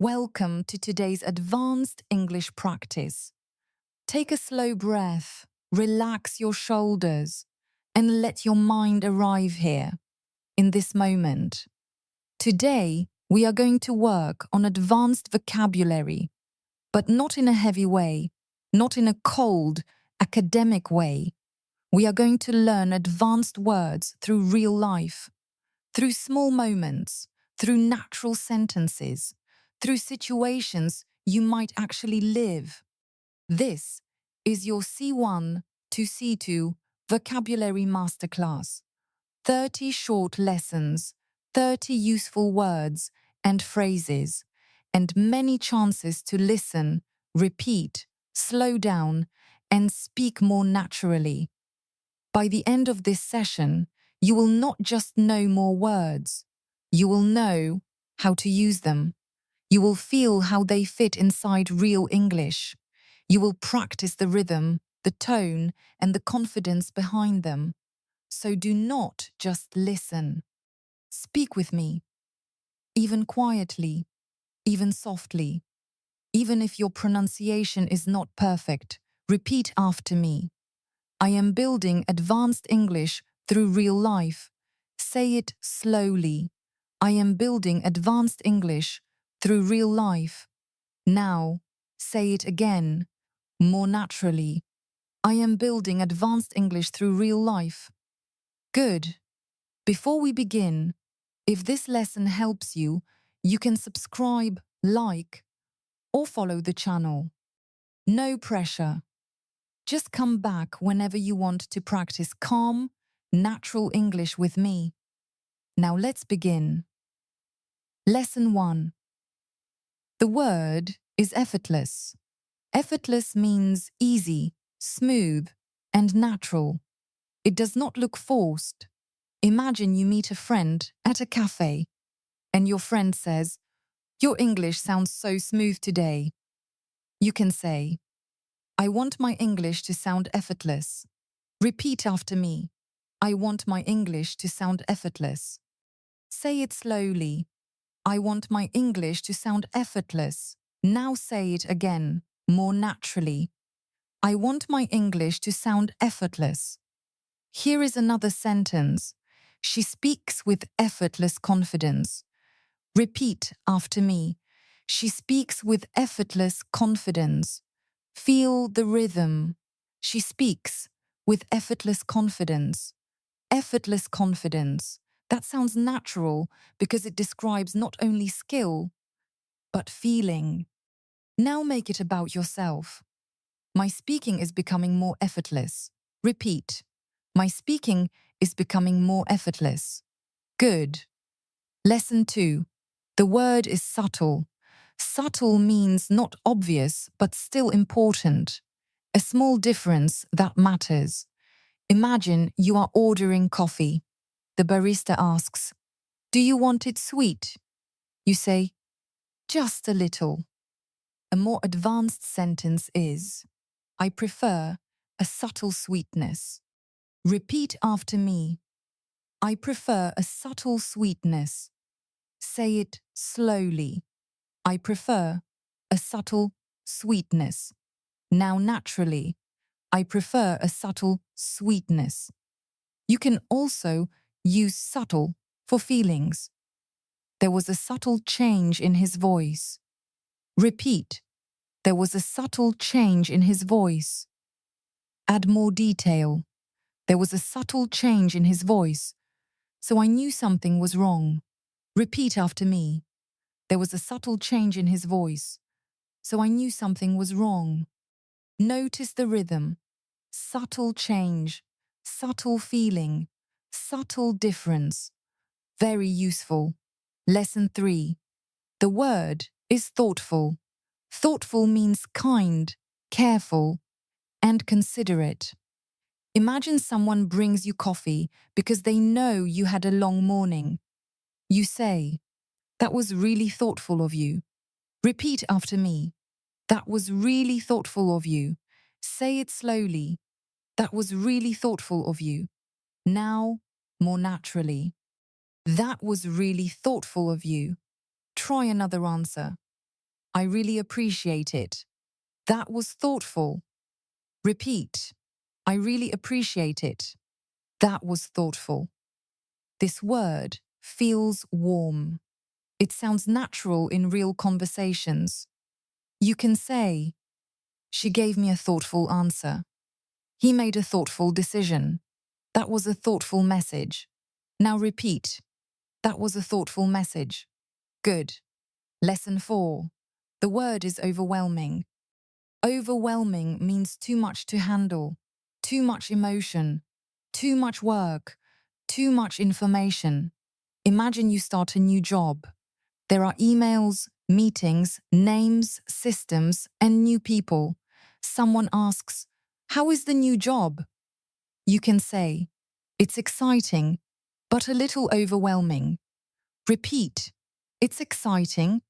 Welcome to today's advanced English practice. Take a slow breath, relax your shoulders, and let your mind arrive here, in this moment. Today, we are going to work on advanced vocabulary, but not in a heavy way, not in a cold, academic way. We are going to learn advanced words through real life, through small moments, through natural sentences, through situations you might actually live. This is your C1 to C2 Vocabulary Masterclass. 30 short lessons, 30 useful words and phrases, and many chances to listen, repeat, slow down, and speak more naturally. By the end of this session, you will not just know more words, you will know how to use them. You will feel how they fit inside real English. You will practice the rhythm, the tone, and the confidence behind them. So do not just listen. Speak with me, even quietly, even softly. Even if your pronunciation is not perfect, repeat after me. I am building advanced English through real life. Say it slowly. I am building advanced English through real life. Now, say it again, more naturally. I am building advanced English through real life. Good. Before we begin, if this lesson helps you, you can subscribe, like, or follow the channel. No pressure. Just come back whenever you want to practice calm, natural English with me. Now let's begin. Lesson 1. The word is effortless. Effortless means easy, smooth, and natural. It does not look forced. Imagine you meet a friend at a cafe, and your friend says, "Your English sounds so smooth today." You can say, "I want my English to sound effortless." Repeat after me. I want my English to sound effortless. Say it slowly. I want my English to sound effortless. Now say it again, more naturally. I want my English to sound effortless. Here is another sentence. She speaks with effortless confidence. Repeat after me. She speaks with effortless confidence. Feel the rhythm. She speaks with effortless confidence. Effortless confidence. That sounds natural because it describes not only skill, but feeling. Now make it about yourself. My speaking is becoming more effortless. Repeat. My speaking is becoming more effortless. Good. Lesson 2. The word is subtle. Subtle means not obvious, but still important. A small difference that matters. Imagine you are ordering coffee. The barista asks, "Do you want it sweet?" You say, "Just a little." A more advanced sentence is, "I prefer a subtle sweetness." Repeat after me. I prefer a subtle sweetness. Say it slowly. I prefer a subtle sweetness. Now naturally, I prefer a subtle sweetness. You can also use subtle for feelings. There was a subtle change in his voice. Repeat. There was a subtle change in his voice. Add more detail. There was a subtle change in his voice, so I knew something was wrong. Repeat after me. There was a subtle change in his voice, so I knew something was wrong. Notice the rhythm. Subtle change, subtle feeling, subtle difference. Very useful. Lesson 3. The word is thoughtful. Thoughtful means kind, careful, and considerate. Imagine someone brings you coffee because they know you had a long morning. You say, "That was really thoughtful of you." Repeat after me. That was really thoughtful of you. Say it slowly. That was really thoughtful of you. Now, more naturally. That was really thoughtful of you. Try another answer. I really appreciate it. That was thoughtful. Repeat. I really appreciate it. That was thoughtful. This word feels warm. It sounds natural in real conversations. You can say, she gave me a thoughtful answer. He made a thoughtful decision. That was a thoughtful message. Now repeat. That was a thoughtful message. Good. Lesson 4. The word is overwhelming. Overwhelming means too much to handle, too much emotion, too much work, too much information. Imagine you start a new job. There are emails, meetings, names, systems, and new people. Someone asks, how is the new job? You can say, it's exciting, but a little overwhelming. Repeat, it's exciting,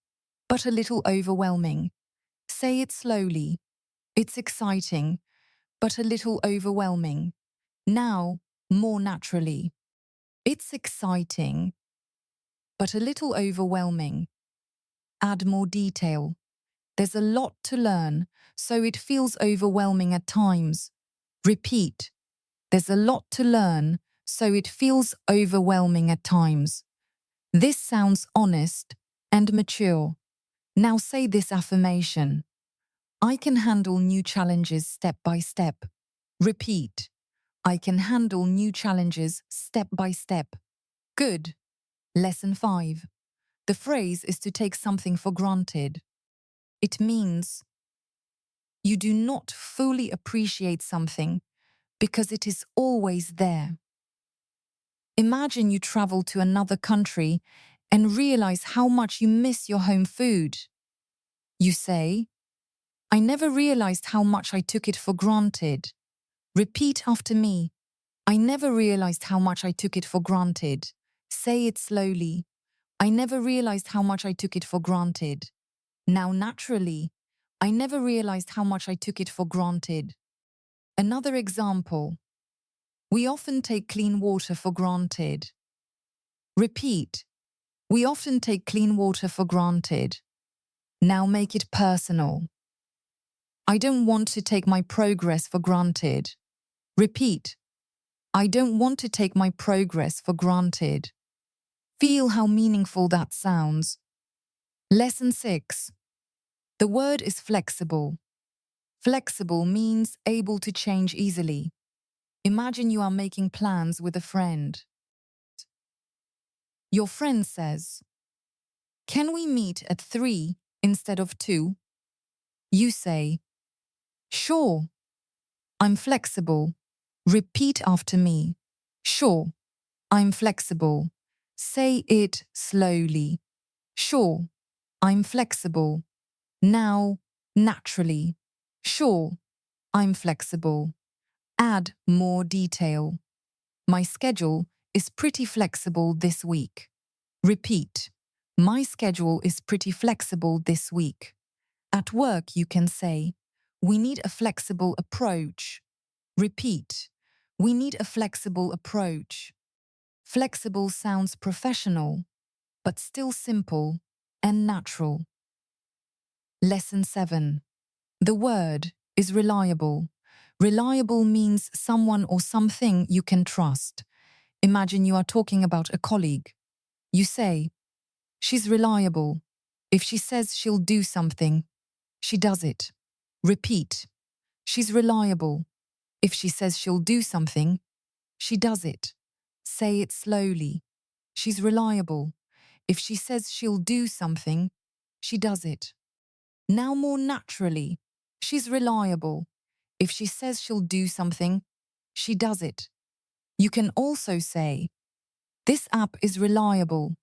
but a little overwhelming. Say it slowly. It's exciting, but a little overwhelming. Now, more naturally. It's exciting, but a little overwhelming. Add more detail. There's a lot to learn, so it feels overwhelming at times. Repeat. There's a lot to learn, so it feels overwhelming at times. This sounds honest and mature. Now say this affirmation. I can handle new challenges step by step. Repeat. I can handle new challenges step by step. Good. Lesson 5. The phrase is to take something for granted. It means you do not fully appreciate something because it is always there. Imagine you travel to another country and realize how much you miss your home food. You say, I never realized how much I took it for granted. Repeat after me. I never realized how much I took it for granted. Say it slowly. I never realized how much I took it for granted. Now naturally, I never realized how much I took it for granted. Another example. We often take clean water for granted. Repeat. We often take clean water for granted. Now make it personal. I don't want to take my progress for granted. Repeat. I don't want to take my progress for granted. Feel how meaningful that sounds. Lesson 6. The word is flexible. Flexible means able to change easily. Imagine you are making plans with a friend. Your friend says, can we meet at 3 instead of 2? You say, sure. I'm flexible. Repeat after me. Sure. I'm flexible. Say it slowly. Sure. I'm flexible. Now, naturally. Sure. I'm flexible. Add more detail. My schedule is pretty flexible this week. Repeat. My schedule is pretty flexible this week. At work, you can say, we need a flexible approach. Repeat. We need a flexible approach. Flexible sounds professional, but still simple and natural. Lesson 7. The word is reliable. Reliable means someone or something you can trust. Imagine you are talking about a colleague. You say, she's reliable. If she says she'll do something, she does it. Repeat. She's reliable. If she says she'll do something, she does it. Say it slowly. She's reliable. If she says she'll do something, she does it. Now more naturally. She's reliable. If she says she'll do something, she does it. You can also say, this app is reliable.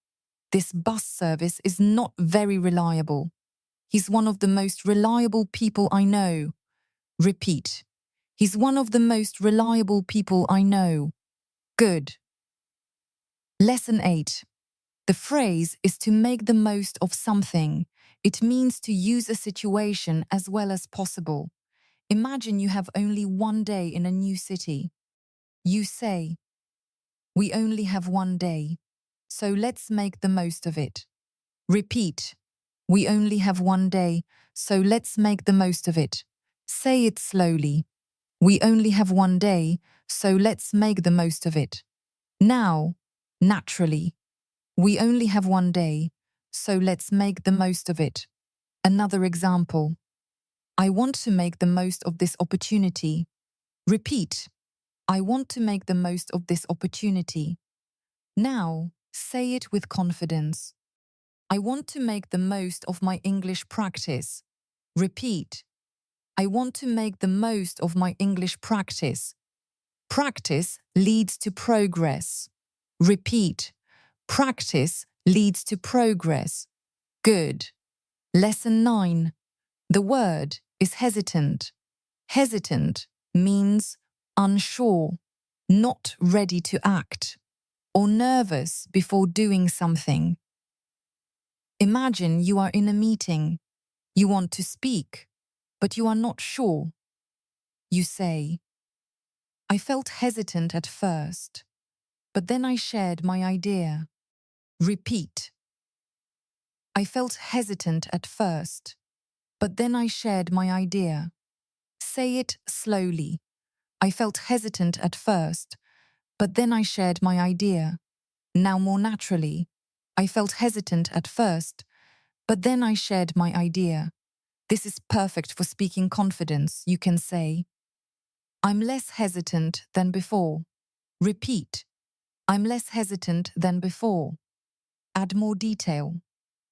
This bus service is not very reliable. He's one of the most reliable people I know. Repeat. He's one of the most reliable people I know. Good. Lesson 8. The phrase is to make the most of something. It means to use a situation as well as possible. Imagine you have only one day in a new city. You say, we only have one day, so let's make the most of it. Repeat. We only have one day, so let's make the most of it. Say it slowly. We only have one day, so let's make the most of it. Now, naturally. We only have one day, so let's make the most of it. Another example. I want to make the most of this opportunity. Repeat. I want to make the most of this opportunity. Now, say it with confidence. I want to make the most of my English practice. Repeat. I want to make the most of my English practice. Practice leads to progress. Repeat. Practice leads to progress. Good. Lesson 9. The word is hesitant. Hesitant means unsure, not ready to act, or nervous before doing something. Imagine you are in a meeting. You want to speak, but you are not sure. You say, I felt hesitant at first, but then I shared my idea. Repeat. I felt hesitant at first, but then I shared my idea. Say it slowly. I felt hesitant at first, but then I shared my idea. Now more naturally. I felt hesitant at first, but then I shared my idea. This is perfect for speaking confidence. You can say, I'm less hesitant than before. Repeat. I'm less hesitant than before. Add more detail.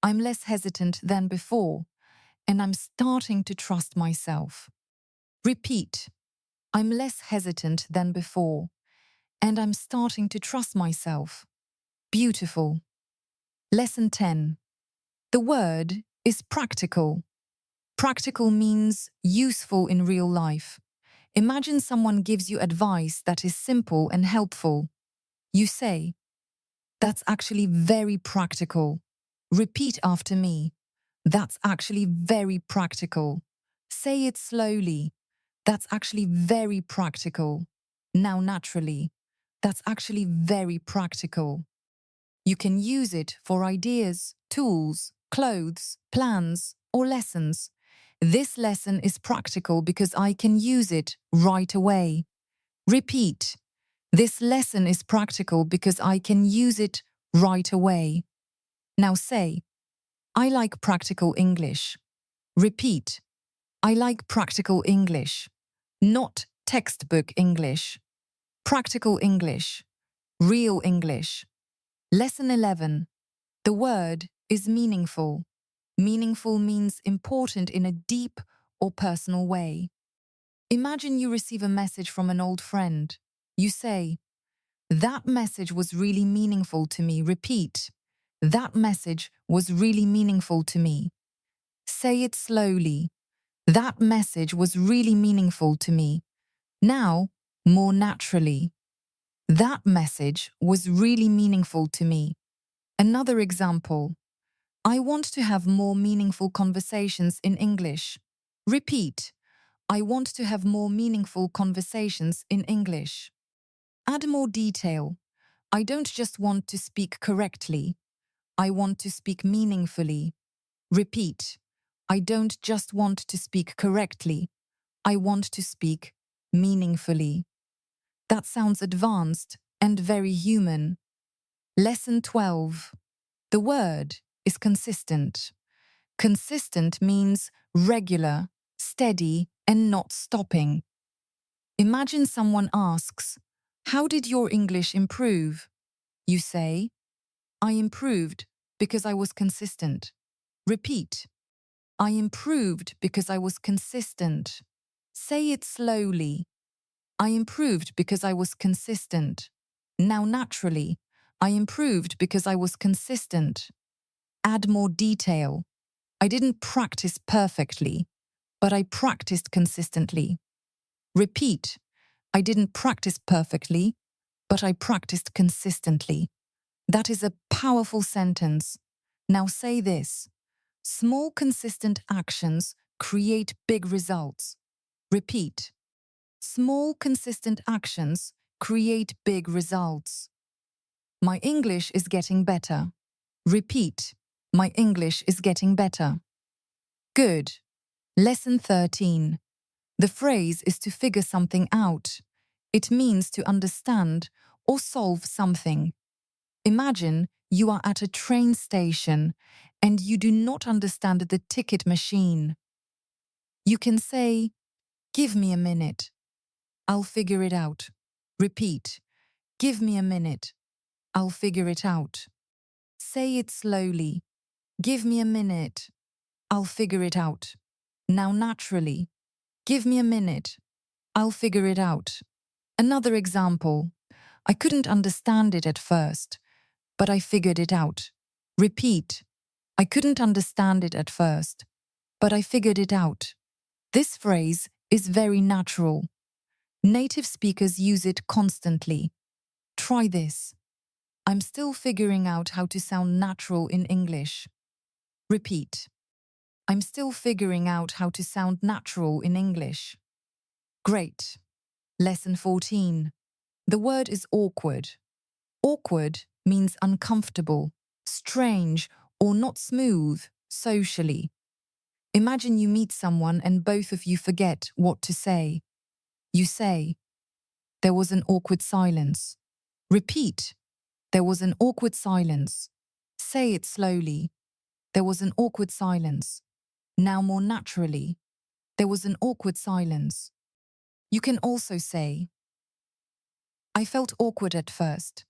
I'm less hesitant than before, and I'm starting to trust myself. Repeat. I'm less hesitant than before, and I'm starting to trust myself. Beautiful. Lesson 10. The word is practical. Practical means useful in real life. Imagine someone gives you advice that is simple and helpful. You say, that's actually very practical. Repeat after me. That's actually very practical. Say it slowly. That's actually very practical. Now naturally. That's actually very practical. You can use it for ideas, tools, clothes, plans, or lessons. This lesson is practical because I can use it right away. Repeat. This lesson is practical because I can use it right away. Now say, I like practical English. Repeat. I like practical English, not textbook English. Practical English. Real English. Lesson 11. The word is meaningful. Meaningful means important in a deep or personal way. Imagine you receive a message from an old friend. You say, that message was really meaningful to me. Repeat. That message was really meaningful to me. Say it slowly. That message was really meaningful to me. Now, more naturally. That message was really meaningful to me. Another example. I want to have more meaningful conversations in English. Repeat. I want to have more meaningful conversations in English. Add more detail. I don't just want to speak correctly. I want to speak meaningfully. Repeat. I don't just want to speak correctly. I want to speak meaningfully. That sounds advanced and very human. Lesson 12. The word is consistent. Consistent means regular, steady, and not stopping. Imagine someone asks, how did your English improve? You say, I improved because I was consistent. Repeat. I improved because I was consistent. Say it slowly. I improved because I was consistent. Now naturally, I improved because I was consistent. Add more detail. I didn't practice perfectly, but I practiced consistently. Repeat. I didn't practice perfectly, but I practiced consistently. That is a powerful sentence. Now say this. Small consistent actions create big results. Repeat. Small consistent actions create big results. My English is getting better. Repeat. My English is getting better. Good. Lesson 13. The phrase is to figure something out. It means to understand or solve something. Imagine you are at a train station and you do not understand the ticket machine. You can say, "Give me a minute. I'll figure it out." Repeat, "Give me a minute. I'll figure it out." Say it slowly. "Give me a minute. I'll figure it out." Now naturally. "Give me a minute. I'll figure it out." Another example. I couldn't understand it at first, but I figured it out. Repeat. I couldn't understand it at first, but I figured it out. This phrase is very natural. Native speakers use it constantly. Try this. I'm still figuring out how to sound natural in English. Repeat. I'm still figuring out how to sound natural in English. Great. Lesson 14. The word is awkward. Awkward means uncomfortable, strange, or not smooth socially. Imagine you meet someone and both of you forget what to say. You say, "There was an awkward silence." Repeat, "There was an awkward silence." Say it slowly. There was an awkward silence. Now more naturally. There was an awkward silence. You can also say, I felt awkward at first,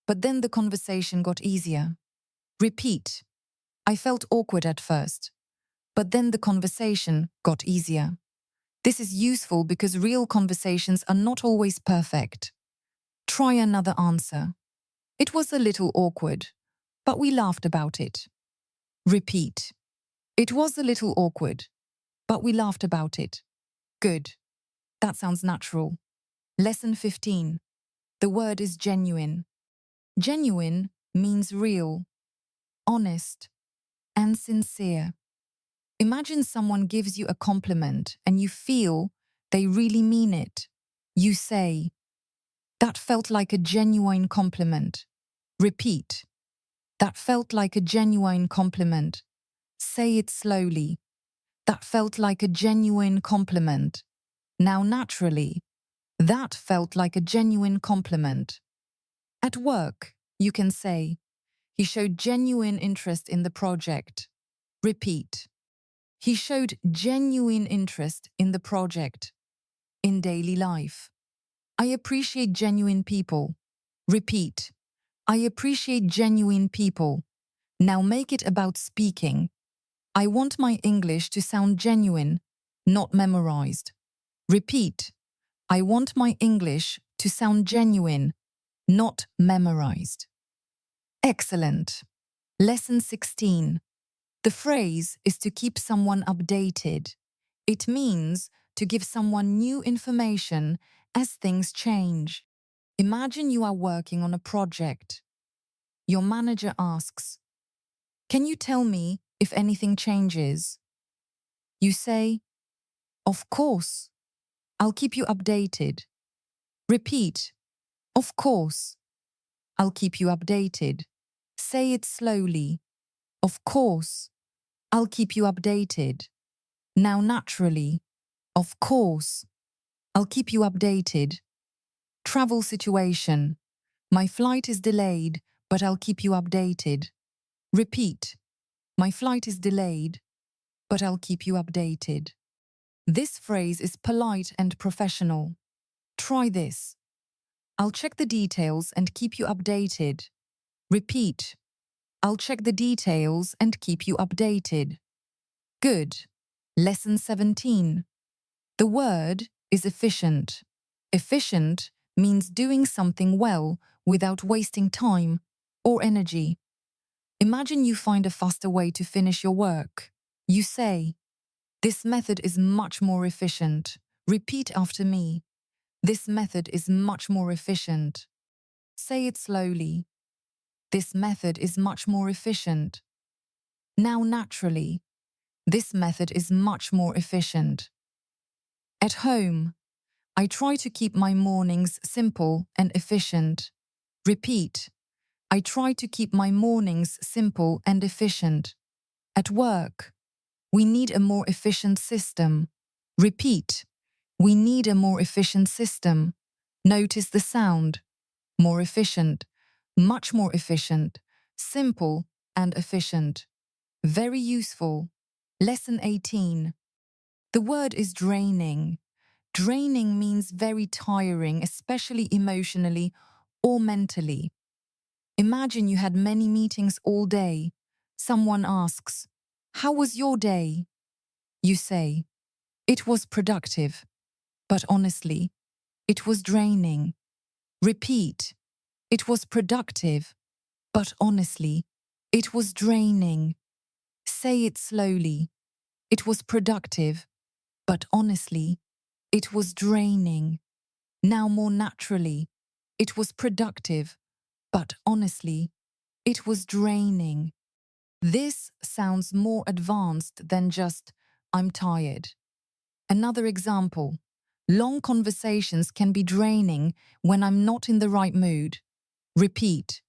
but then the conversation got easier. Repeat, I felt awkward at first, but then the conversation got easier. This is useful because real conversations are not always perfect. Try another answer. It was a little awkward, but we laughed about it. Repeat. It was a little awkward, but we laughed about it. Good. That sounds natural. Lesson 15. The word is genuine. Genuine means real, honest, and sincere. Imagine someone gives you a compliment and you feel they really mean it. You say, "That felt like a genuine compliment." Repeat, "That felt like a genuine compliment." Say it slowly. That felt like a genuine compliment. Now naturally. That felt like a genuine compliment. At work, you can say, "He showed genuine interest in the project." Repeat, "He showed genuine interest in the project." In daily life, I appreciate genuine people. Repeat, I appreciate genuine people. Now make it about speaking. I want my English to sound genuine, not memorized. Repeat, I want my English to sound genuine, not memorized. Excellent. Lesson 16. The phrase is to keep someone updated. It means to give someone new information as things change. Imagine you are working on a project. Your manager asks, "Can you tell me if anything changes?" You say, "Of course. I'll keep you updated." Repeat, "Of course. I'll keep you updated." Say it slowly. "Of course. I'll keep you updated." Now naturally. "Of course. I'll keep you updated." Travel situation. My flight is delayed, but I'll keep you updated. Repeat. My flight is delayed, but I'll keep you updated. This phrase is polite and professional. Try this. I'll check the details and keep you updated. Repeat. I'll check the details and keep you updated. Good. Lesson 17. The word is efficient. Efficient means doing something well without wasting time or energy. Imagine you find a faster way to finish your work. You say, "This method is much more efficient." Repeat after me. This method is much more efficient. Say it slowly. This method is much more efficient. Now naturally. This method is much more efficient. At home, I try to keep my mornings simple and efficient. Repeat. I try to keep my mornings simple and efficient. At work, we need a more efficient system. Repeat. We need a more efficient system. Notice the sound. More efficient. Much more efficient. Simple and efficient. Very useful. Lesson 18. The word is draining. Draining means very tiring, especially emotionally or mentally. Imagine you had many meetings all day. Someone asks, "How was your day?" You say, "It was productive." But honestly, it was draining. Repeat. It was productive. But honestly, it was draining. Say it slowly. It was productive. But honestly, it was draining. Now more naturally. It was productive. But honestly, it was draining. This sounds more advanced than just, "I'm tired." Another example. Long conversations can be draining when I'm not in the right mood. Repeat.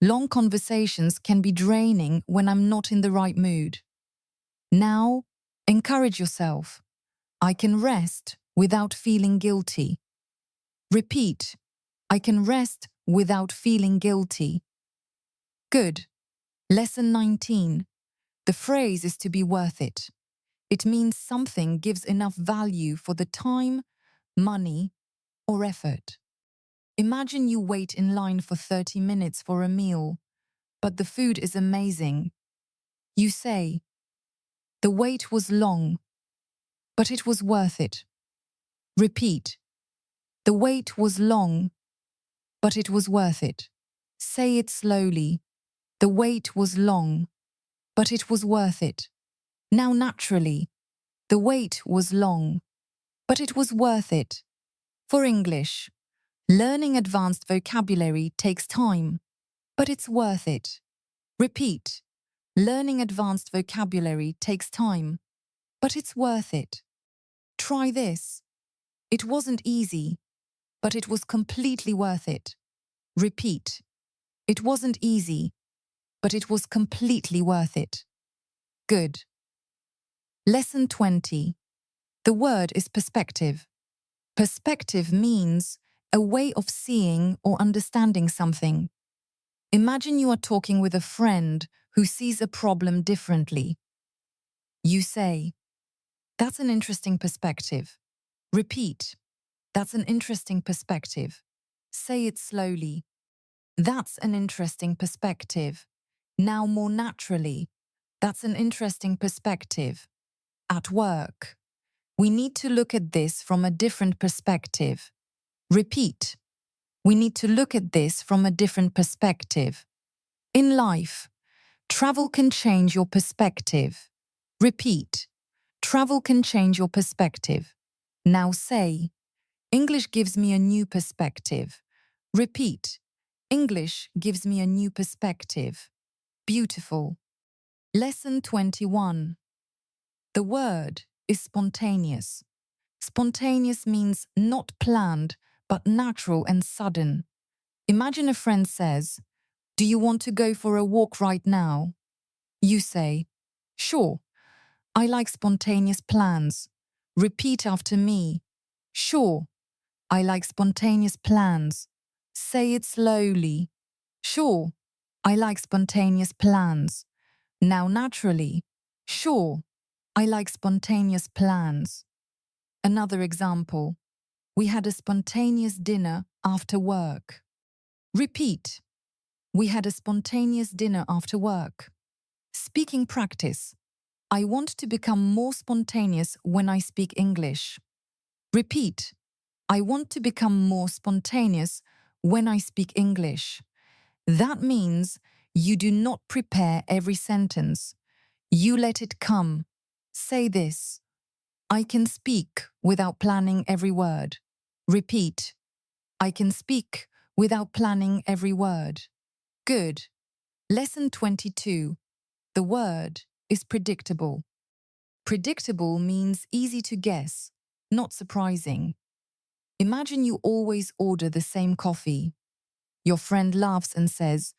Long conversations can be draining when I'm not in the right mood. Now, encourage yourself. I can rest without feeling guilty. Repeat. I can rest without feeling guilty. Good. Lesson 19. The phrase is to be worth it. It means something gives enough value for the time, money, or effort. Imagine you wait in line for 30 minutes for a meal, but the food is amazing. You say, "The wait was long, but it was worth it." Repeat. The wait was long, but it was worth it. Say it slowly. The wait was long, but it was worth it. Now naturally. The wait was long, but it was worth it. For English, learning advanced vocabulary takes time, but it's worth it. Repeat. Learning advanced vocabulary takes time, but it's worth it. Try this. It wasn't easy, but it was completely worth it. Repeat. It wasn't easy, but it was completely worth it. Good. Lesson 20. The word is perspective. Perspective means a way of seeing or understanding something. Imagine you are talking with a friend who sees a problem differently. You say, "That's an interesting perspective." Repeat. That's an interesting perspective. Say it slowly. That's an interesting perspective. Now more naturally. That's an interesting perspective. At work, we need to look at this from a different perspective. Repeat. We need to look at this from a different perspective. In life, travel can change your perspective. Repeat. Travel can change your perspective. Now say, "English gives me a new perspective." Repeat. English gives me a new perspective. Beautiful. Lesson 21. The word is spontaneous. Spontaneous means not planned, but natural and sudden. Imagine a friend says, "Do you want to go for a walk right now?" You say, "Sure." I like spontaneous plans. Repeat after me. Sure. I like spontaneous plans. Say it slowly. Sure. I like spontaneous plans. Now naturally. Sure. I like spontaneous plans. Another example. We had a spontaneous dinner after work. Repeat. We had a spontaneous dinner after work. Speaking practice. I want to become more spontaneous when I speak English. Repeat. I want to become more spontaneous when I speak English. That means you do not prepare every sentence. You let it come. Say this. I can speak without planning every word. Repeat. I can speak without planning every word. Good. Lesson 22. The word is predictable. Predictable means easy to guess, not surprising. Imagine you always order the same coffee. Your friend laughs and says,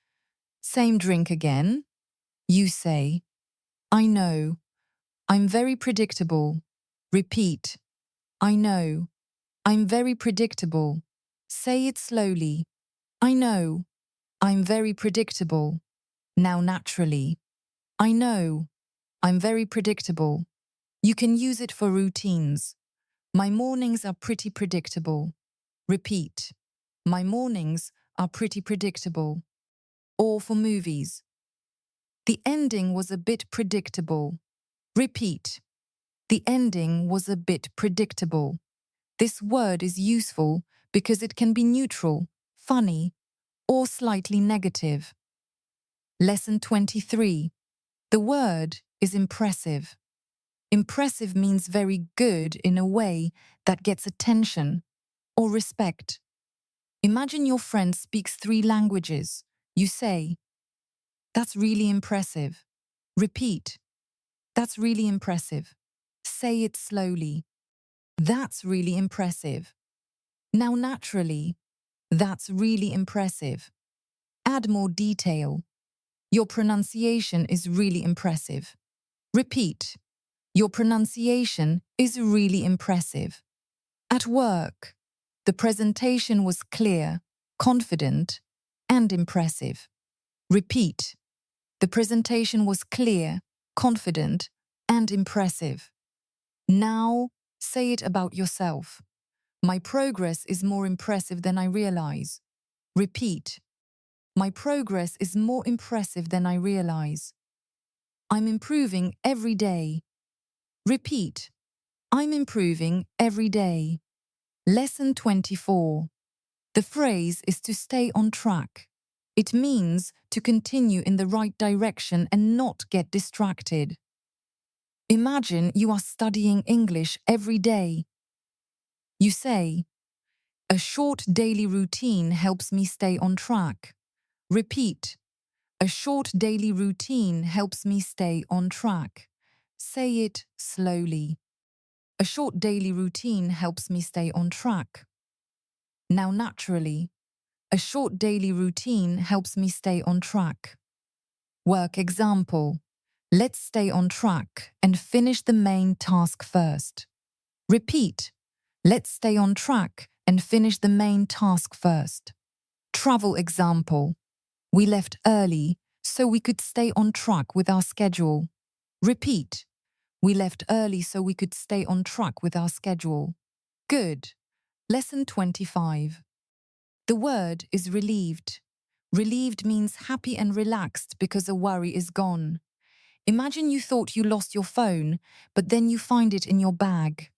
Same drink again? You say, I know. I'm very predictable. Repeat. I know. I'm very predictable. Say it slowly. I know. I'm very predictable. Now naturally. I know. I'm very predictable. You can use it for routines. My mornings are pretty predictable. Repeat. My mornings are pretty predictable. Or for movies. The ending was a bit predictable. Repeat. The ending was a bit predictable. This word is useful because it can be neutral, funny, or slightly negative. Lesson 23. The word is impressive. Impressive means very good in a way that gets attention or respect. Imagine your friend speaks 3 languages. You say, that's really impressive. Repeat, that's really impressive. Say it slowly. That's really impressive. Now naturally, that's really impressive. Add more detail. Your pronunciation is really impressive. Repeat, your pronunciation is really impressive. At work, the presentation was clear, confident, and impressive. Repeat, the presentation was clear, confident, and impressive. Now, say it about yourself. My progress is more impressive than I realize. Repeat. My progress is more impressive than I realize. I'm improving every day. Repeat. I'm improving every day. Lesson 24. The phrase is to stay on track. It means to continue in the right direction and not get distracted. Imagine you are studying English every day. You say, a short daily routine helps me stay on track. Repeat. A short daily routine helps me stay on track. Say it slowly. A short daily routine helps me stay on track. Now naturally. A short daily routine helps me stay on track. Work example. Let's stay on track and finish the main task first. Repeat. Let's stay on track and finish the main task first. Travel example. We left early so we could stay on track with our schedule. Repeat. We left early so we could stay on track with our schedule. Good. Lesson 25. The word is relieved. Relieved means happy and relaxed because a worry is gone. Imagine you thought you lost your phone, but then you find it in your bag.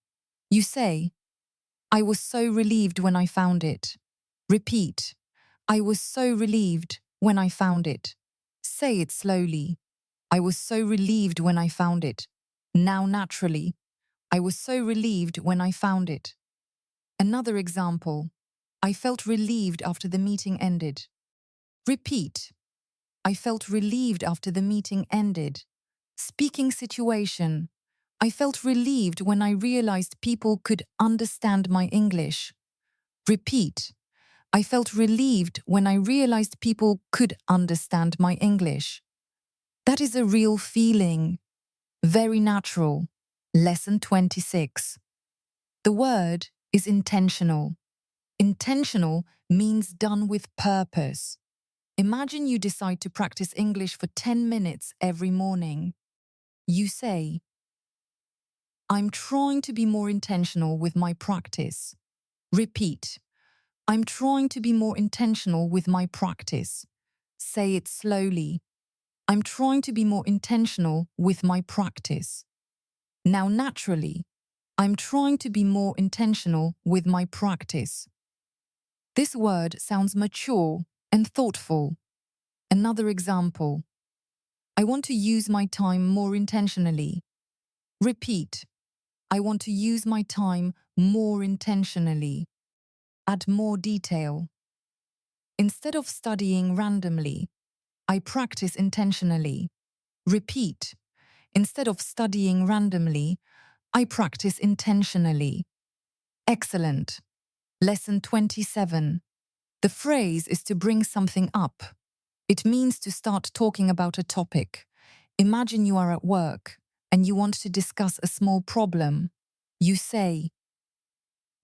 You say, I was so relieved when I found it. Repeat, I was so relieved when I found it. Say it slowly. I was so relieved when I found it. Now naturally. I was so relieved when I found it. Another example. I felt relieved after the meeting ended. Repeat. I felt relieved after the meeting ended. Speaking situation. I felt relieved when I realized people could understand my English. Repeat. I felt relieved when I realized people could understand my English. That is a real feeling. Very natural. Lesson 26. The word is intentional. Intentional means done with purpose. Imagine you decide to practice English for 10 minutes every morning. You say, I'm trying to be more intentional with my practice. Repeat, I'm trying to be more intentional with my practice. Say it slowly. I'm trying to be more intentional with my practice. Now naturally, I'm trying to be more intentional with my practice. This word sounds mature and thoughtful. Another example. I want to use my time more intentionally. Repeat. I want to use my time more intentionally. Add more detail. Instead of studying randomly, I practice intentionally. Repeat. Instead of studying randomly, I practice intentionally. Excellent. Lesson 27. The phrase is to bring something up. It means to start talking about a topic. Imagine you are at work and you want to discuss a small problem. You say,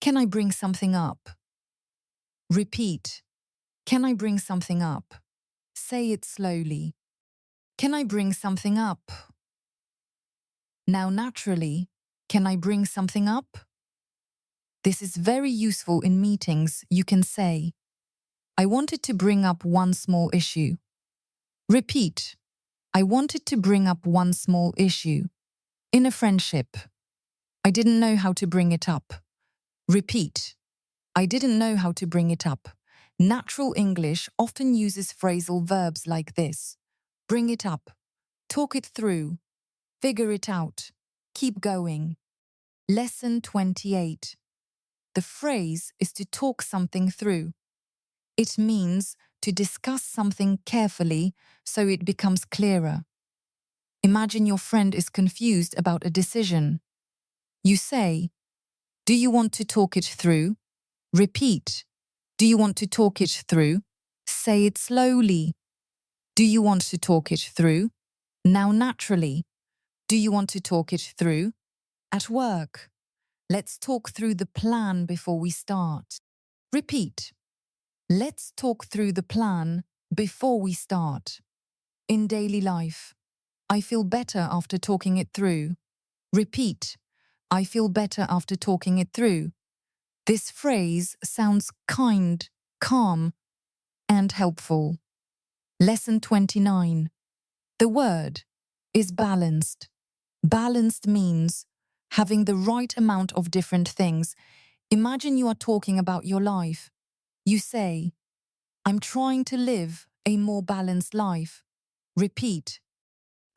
"Can I bring something up?" Repeat, "Can I bring something up?" Say it slowly. "Can I bring something up?" Now naturally, "Can I bring something up?" This is very useful in meetings. You can say, "I wanted to bring up one small issue." Repeat, "I wanted to bring up one small issue." In a friendship, "I didn't know how to bring it up." Repeat, "I didn't know how to bring it up." Natural English often uses phrasal verbs like this: bring it up, talk it through, figure it out, keep going. Lesson 28. The phrase is to talk something through. It means to discuss something carefully so it becomes clearer. Imagine your friend is confused about a decision. You say, "Do you want to talk it through?" Repeat, "Do you want to talk it through?" Say it slowly. "Do you want to talk it through?" Now naturally, "Do you want to talk it through?" At work, "Let's talk through the plan before we start." Repeat, "Let's talk through the plan before we start." In daily life, "I feel better after talking it through." Repeat, "I feel better after talking it through." This phrase sounds kind, calm, and helpful. Lesson 29. The word is balanced. Balanced means having the right amount of different things. Imagine you are talking about your life. You say, "I'm trying to live a more balanced life." Repeat,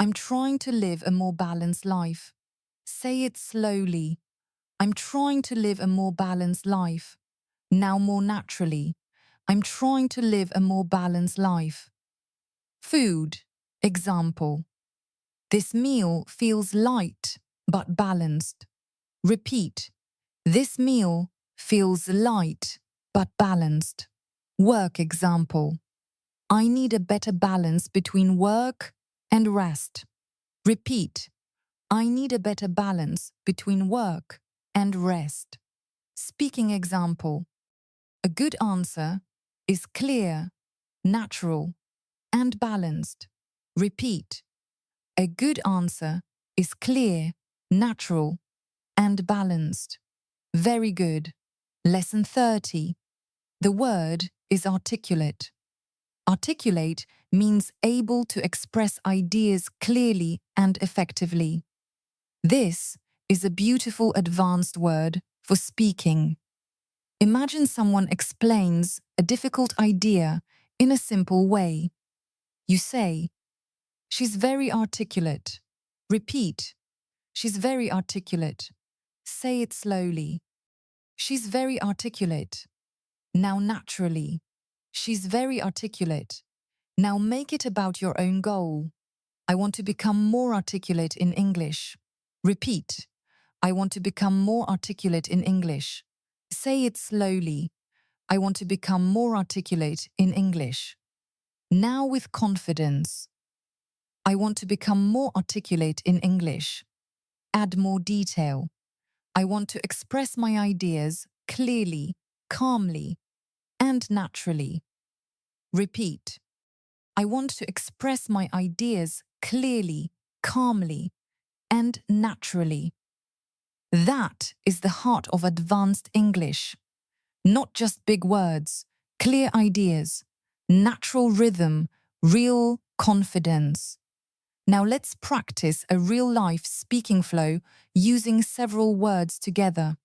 "I'm trying to live a more balanced life." Say it slowly. "I'm trying to live a more balanced life." Now more naturally, "I'm trying to live a more balanced life." Food. Example. This meal feels light but balanced. Repeat, this meal feels light but balanced. Work example. I need a better balance between work and rest. Repeat, I need a better balance between work and rest. Speaking example. A good answer is clear, natural, and balanced. Repeat, a good answer is clear, natural, and balanced. Very good. Lesson 30. The word is articulate. Articulate means able to express ideas clearly and effectively. This is a beautiful advanced word for speaking. Imagine someone explains a difficult idea in a simple way. You say, "She's very articulate." Repeat, "She's very articulate." Say it slowly. "She's very articulate." Now naturally. "She's very articulate." Now make it about your own goal. I want to become more articulate in English. Repeat, I want to become more articulate in English. Say it slowly. I want to become more articulate in English. Now with confidence. I want to become more articulate in English. Add more detail. I want to express my ideas clearly, calmly, and naturally. Repeat. I want to express my ideas clearly, calmly, and naturally. That is the heart of advanced English. Not just big words, clear ideas, natural rhythm, real confidence. Now let's practice a real-life speaking flow using several words together.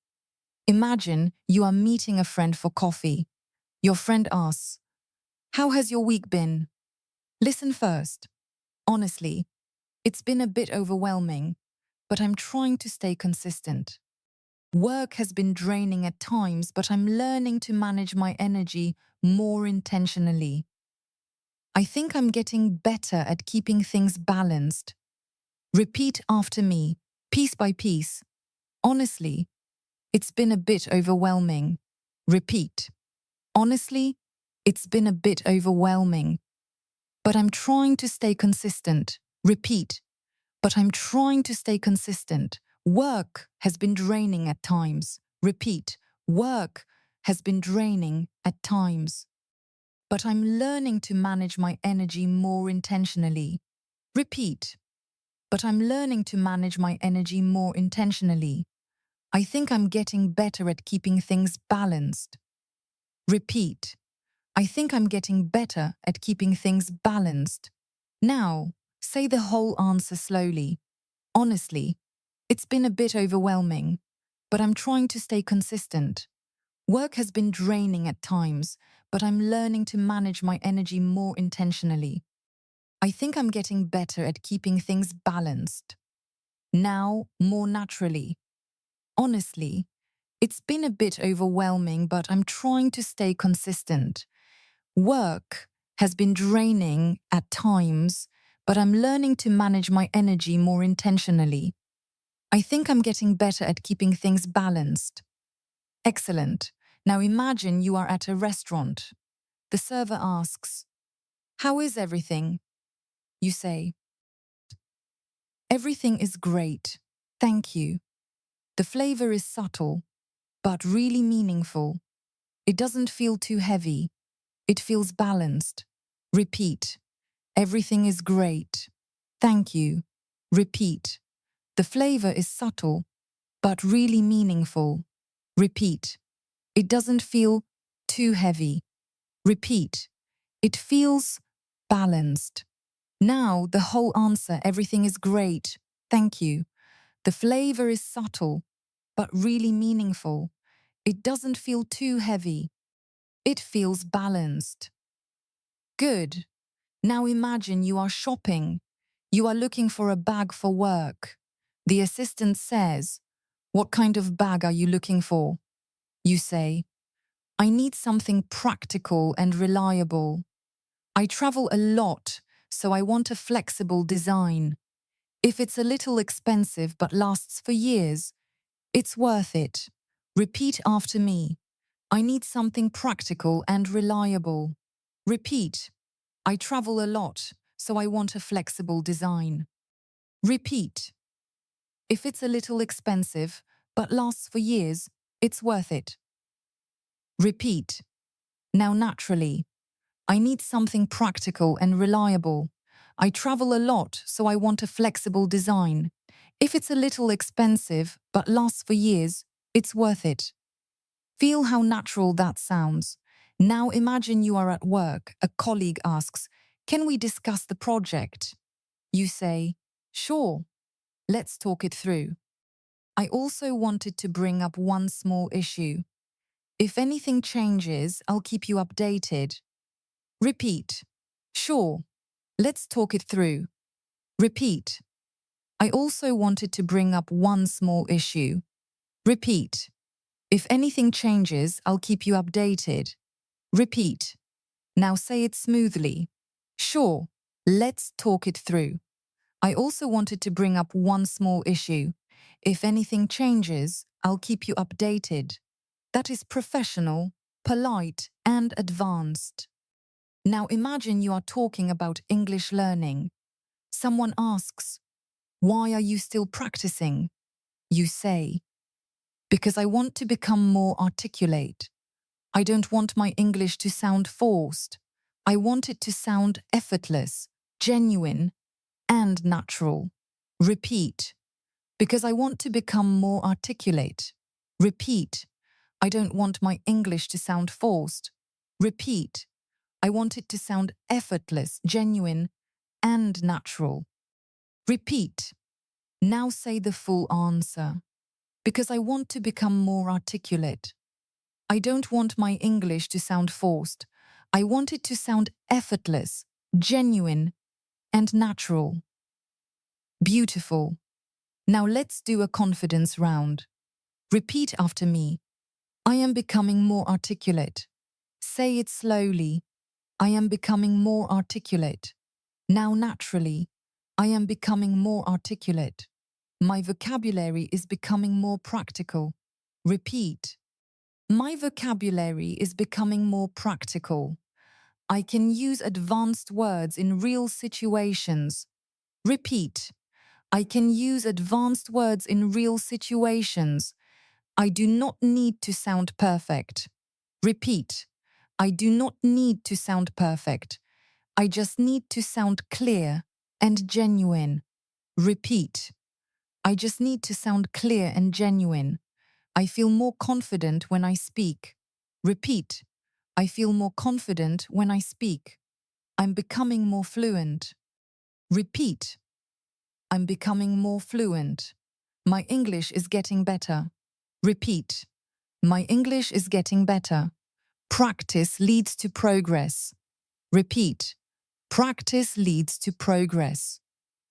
Imagine you are meeting a friend for coffee. Your friend asks, "How has your week been?" Listen first. Honestly, it's been a bit overwhelming, but I'm trying to stay consistent. Work has been draining at times, but I'm learning to manage my energy more intentionally. I think I'm getting better at keeping things balanced. Repeat after me, piece by piece. Honestly, it's been a bit overwhelming. Repeat. Honestly, it's been a bit overwhelming. But I'm trying to stay consistent. Repeat. But I'm trying to stay consistent. Work has been draining at times. Repeat. Work has been draining at times. But I'm learning to manage my energy more intentionally. Repeat. But I'm learning to manage my energy more intentionally. I think I'm getting better at keeping things balanced. Repeat. I think I'm getting better at keeping things balanced. Now, say the whole answer slowly. Honestly, it's been a bit overwhelming, but I'm trying to stay consistent. Work has been draining at times, but I'm learning to manage my energy more intentionally. I think I'm getting better at keeping things balanced. Now, more naturally. Honestly, it's been a bit overwhelming, but I'm trying to stay consistent. Work has been draining at times, but I'm learning to manage my energy more intentionally. I think I'm getting better at keeping things balanced. Excellent. Now imagine you are at a restaurant. The server asks, "How is everything?" You say, "Everything is great. Thank you." The flavor is subtle, but really meaningful. It doesn't feel too heavy. It feels balanced. Repeat. Everything is great. Thank you. Repeat. The flavor is subtle, but really meaningful. Repeat. It doesn't feel too heavy. Repeat. It feels balanced. Now, the whole answer, everything is great. Thank you. The flavor is subtle, but really meaningful. It doesn't feel too heavy. It feels balanced. Good. Now imagine you are shopping. You are looking for a bag for work. The assistant says, "What kind of bag are you looking for?" You say, "I need something practical and reliable. I travel a lot, so I want a flexible design. If it's a little expensive but lasts for years, it's worth it." Repeat after me. I need something practical and reliable. Repeat. I travel a lot, so I want a flexible design. Repeat. If it's a little expensive but lasts for years, it's worth it. Repeat. Now naturally. I need something practical and reliable. I travel a lot, so I want a flexible design. If it's a little expensive but lasts for years, it's worth it. Feel how natural that sounds. Now imagine you are at work. A colleague asks, "Can we discuss the project?" You say, "Sure, let's talk it through. I also wanted to bring up one small issue. If anything changes, I'll keep you updated." Repeat. "Sure, let's talk it through." Repeat. I also wanted to bring up one small issue. Repeat. If anything changes, I'll keep you updated. Repeat. Now say it smoothly. "Sure, let's talk it through. I also wanted to bring up one small issue. If anything changes, I'll keep you updated." That is professional, polite, and advanced. Now imagine you are talking about English learning. Someone asks, "Why are you still practicing?" You say, "Because I want to become more articulate. I don't want my English to sound forced. I want it to sound effortless, genuine, and natural." Repeat. "Because I want to become more articulate." Repeat. "I don't want my English to sound forced." Repeat. "I want it to sound effortless, genuine, and natural." Repeat. Now say the full answer. "Because I want to become more articulate. I don't want my English to sound forced. I want it to sound effortless, genuine, and natural." Beautiful. Now let's do a confidence round. Repeat after me. I am becoming more articulate. Say it slowly. I am becoming more articulate. Now naturally. I am becoming more articulate. My vocabulary is becoming more practical. Repeat. My vocabulary is becoming more practical. I can use advanced words in real situations. Repeat. I can use advanced words in real situations. I do not need to sound perfect. Repeat. I do not need to sound perfect. I just need to sound clear and genuine. Repeat. I just need to sound clear and genuine. I feel more confident when I speak. Repeat. I feel more confident when I speak. I'm becoming more fluent. Repeat. I'm becoming more fluent. My English is getting better. Repeat. My English is getting better. Practice leads to progress. Repeat. Practice leads to progress.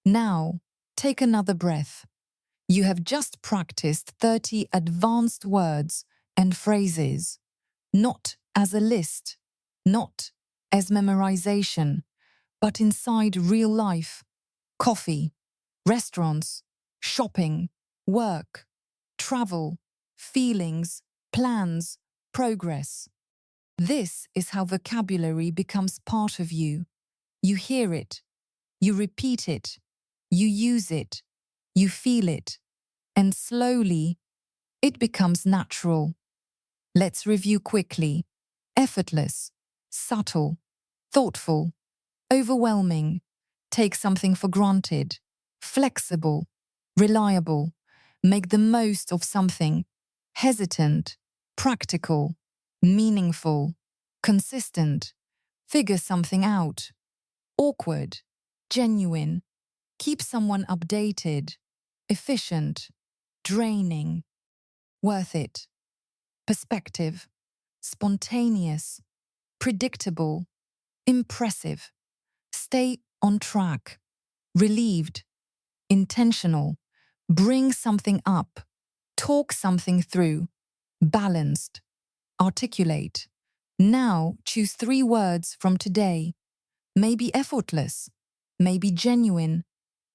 Now, take another breath. You have just practiced 30 advanced words and phrases, not as a list, not as memorization, but inside real life, coffee, restaurants, shopping, work, travel, feelings, plans, progress. This is how vocabulary becomes part of you. You hear it, you repeat it, you use it, you feel it, and slowly it becomes natural. Let's review quickly. Effortless, subtle, thoughtful, overwhelming, take something for granted, flexible, reliable, make the most of something, hesitant, practical, meaningful, consistent, figure something out, awkward, genuine, keep someone updated, efficient, draining, worth it, perspective, spontaneous, predictable, impressive, stay on track, relieved, intentional, bring something up, talk something through, balanced, articulate. Now choose 3 words from today. Maybe effortless, maybe genuine,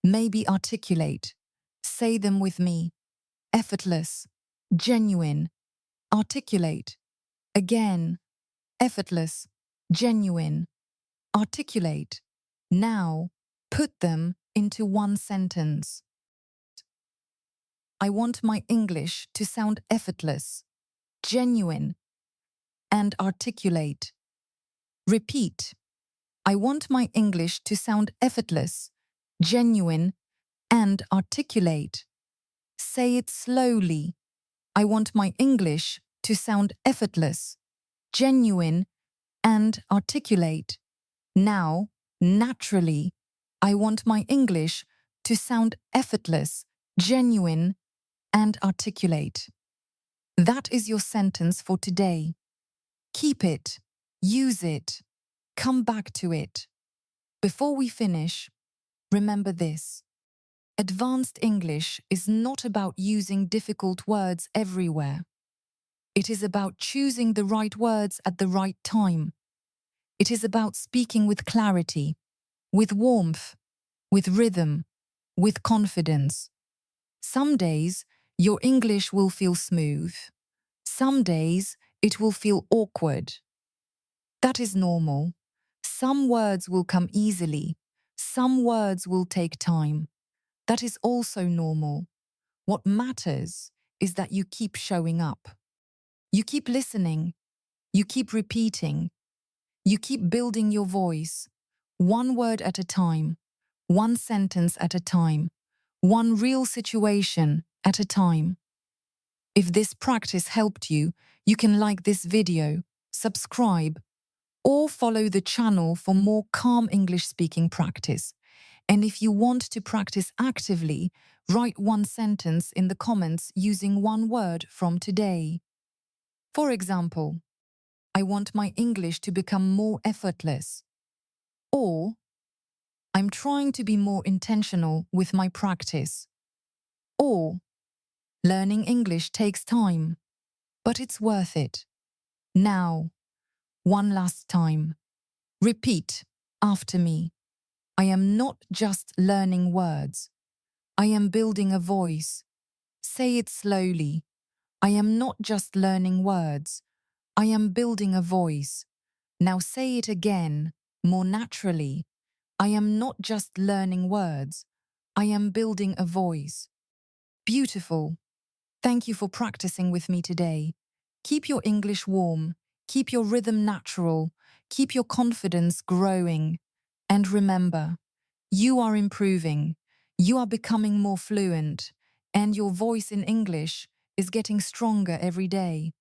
maybe articulate. Say them with me. Effortless, genuine, articulate. Again, effortless, genuine, articulate. Now, put them into one sentence. I want my English to sound effortless, genuine, and articulate. Repeat. I want my English to sound effortless, genuine, and articulate. Say it slowly. I want my English to sound effortless, genuine, and articulate. Now, naturally, I want my English to sound effortless, genuine, and articulate. That is your sentence for today. Keep it, use it, come back to it. Before we finish, remember this. Advanced English is not about using difficult words everywhere. It is about choosing the right words at the right time. It is about speaking with clarity, with warmth, with rhythm, with confidence. Some days, your English will feel smooth. Some days, it will feel awkward. That is normal. Some words will come easily. Some words will take time. That is also normal. What matters is that you keep showing up. You keep listening. You keep repeating. You keep building your voice, one word at a time, one sentence at a time, one real situation at a time. If this practice helped you, you can like this video, subscribe, or follow the channel for more calm English speaking practice. And if you want to practice actively, write one sentence in the comments using one word from today. For example, I want my English to become more effortless. Or, I'm trying to be more intentional with my practice. Or, learning English takes time, but it's worth it. Now, one last time. Repeat after me. I am not just learning words. I am building a voice. Say it slowly. I am not just learning words. I am building a voice. Now say it again, more naturally. I am not just learning words. I am building a voice. Beautiful. Thank you for practicing with me today. Keep your English warm. Keep your rhythm natural. Keep your confidence growing. And remember, you are improving. You are becoming more fluent. And your voice in English is getting stronger every day.